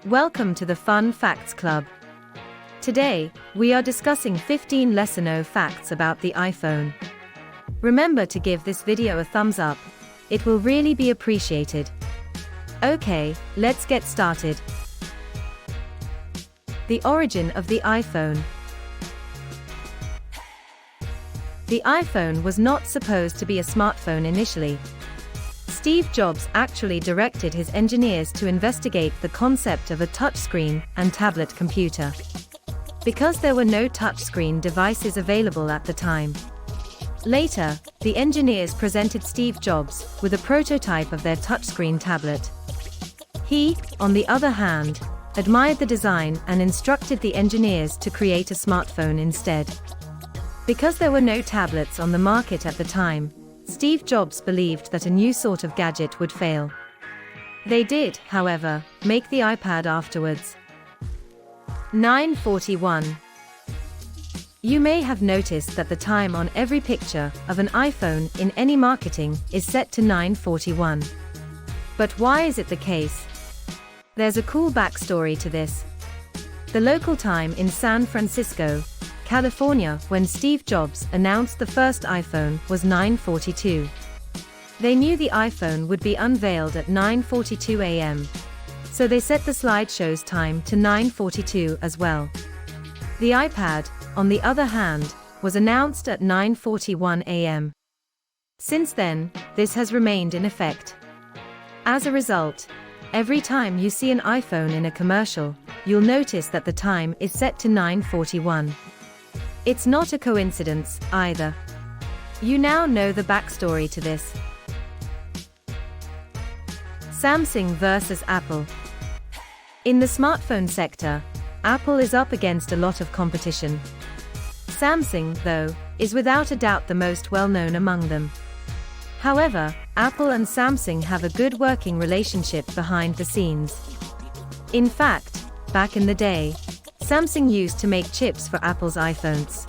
Welcome to the Fun Facts Club. Today, we are discussing 15 lesser-known facts about the iPhone. Remember to give this video a thumbs up. It will really be appreciated. Okay, let's get started. The origin of the iPhone. The iPhone was not supposed to be a smartphone initially. Steve Jobs actually directed his engineers to investigate the concept of a touchscreen and tablet computer, because there were no touchscreen devices available at the time. Later, the engineers presented Steve Jobs with a prototype of their touchscreen tablet. He, on the other hand, admired the design and instructed the engineers to create a smartphone instead. Because there were no tablets on the market at the time, Steve Jobs believed that a new sort of gadget would fail. They did, however, make the iPad afterwards. 9:41. You may have noticed that the time on every picture of an iPhone in any marketing is set to 9:41. But why is it the case? There's a cool backstory to this. The local time in San Francisco, California, when Steve Jobs announced the first iPhone was 9:42. They knew the iPhone would be unveiled at 9:42 a.m. So they set the slideshow's time to 9:42 as well. The iPad, on the other hand, was announced at 9:41 a.m. Since then, this has remained in effect. As a result, every time you see an iPhone in a commercial, you'll notice that the time is set to 9:41. It's not a coincidence, either. You now know the backstory to this. Samsung versus Apple. In the smartphone sector, Apple is up against a lot of competition. Samsung, though, is without a doubt the most well-known among them. However, Apple and Samsung have a good working relationship behind the scenes. In fact, back in the day, Samsung used to make chips for Apple's iPhones.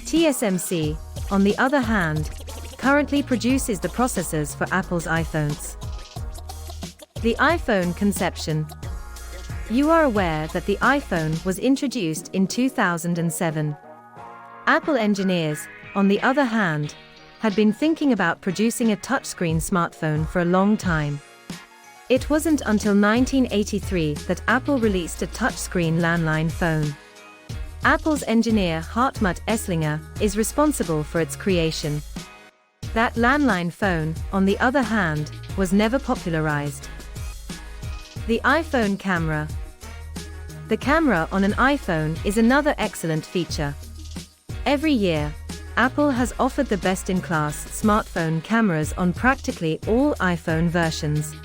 TSMC, on the other hand, currently produces the processors for Apple's iPhones. The iPhone conception. You are aware that the iPhone was introduced in 2007. Apple engineers, on the other hand, had been thinking about producing a touchscreen smartphone for a long time. It wasn't until 1983 that Apple released a touchscreen landline phone. Apple's engineer Hartmut Esslinger is responsible for its creation. That landline phone, on the other hand, was never popularized. The iPhone camera. The camera on an iPhone is another excellent feature. Every year, Apple has offered the best-in-class smartphone cameras on practically all iPhone versions.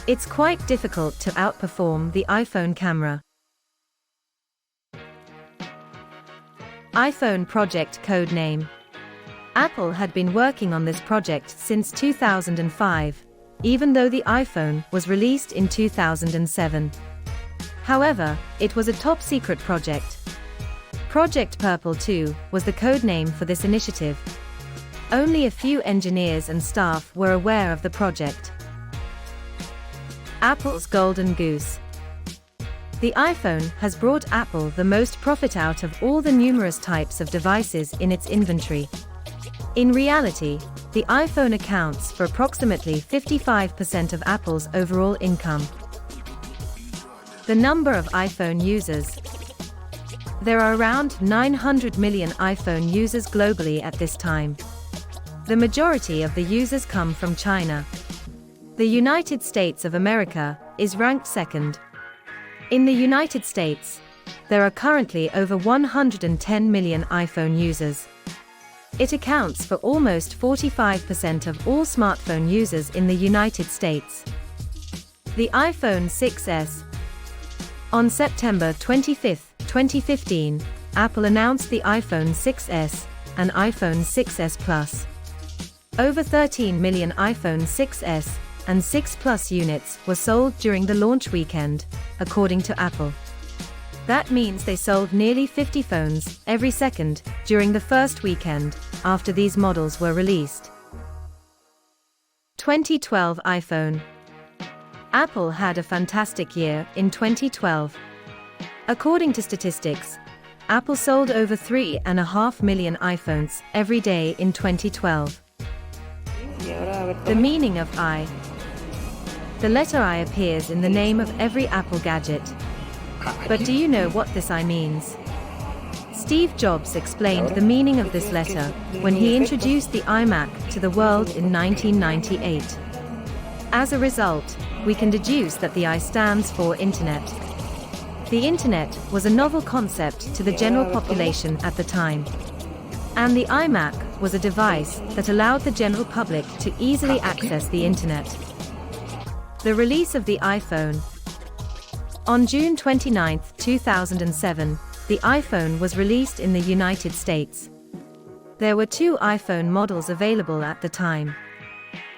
It's quite difficult to outperform the iPhone camera. iPhone Project Codename. Apple had been working on this project since 2005, even though the iPhone was released in 2007. However, it was a top-secret project. Project Purple 2 was the codename for this initiative. Only a few engineers and staff were aware of the project. Apple's Golden Goose. The iPhone has brought Apple the most profit out of all the numerous types of devices in its inventory. In reality, the iPhone accounts for approximately 55% of Apple's overall income. The number of iPhone users. There are around 900 million iPhone users globally at this time. The majority of the users come from China. The United States of America is ranked second. In the United States, there are currently over 110 million iPhone users. It accounts for almost 45% of all smartphone users in the United States. The iPhone 6s. On September 25, 2015, Apple announced the iPhone 6s and iPhone 6s Plus. Over 13 million iPhone 6s and 6 Plus units were sold during the launch weekend, according to Apple. That means they sold nearly 50 phones every second during the first weekend after these models were released. 2012 iPhone. Apple had a fantastic year in 2012. According to statistics, Apple sold over 3.5 million iPhones every day in 2012. The meaning of I. The letter I appears in the name of every Apple gadget. But do you know what this I means? Steve Jobs explained the meaning of this letter when he introduced the iMac to the world in 1998. As a result, we can deduce that the I stands for Internet. The Internet was a novel concept to the general population at the time. And the iMac was a device that allowed the general public to easily access the Internet. The release of the iPhone. On June 29, 2007, the iPhone was released in the United States. There were 2 iPhone models available at the time.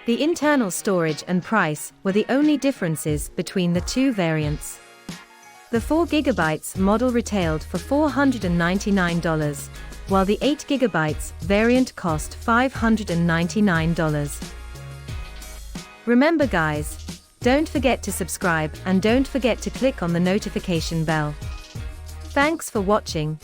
The internal storage and price were the only differences between the 2 variants. The 4GB model retailed for $499, while the 8GB variant cost $599. Remember guys, don't forget to subscribe and don't forget to click on the notification bell. Thanks for watching.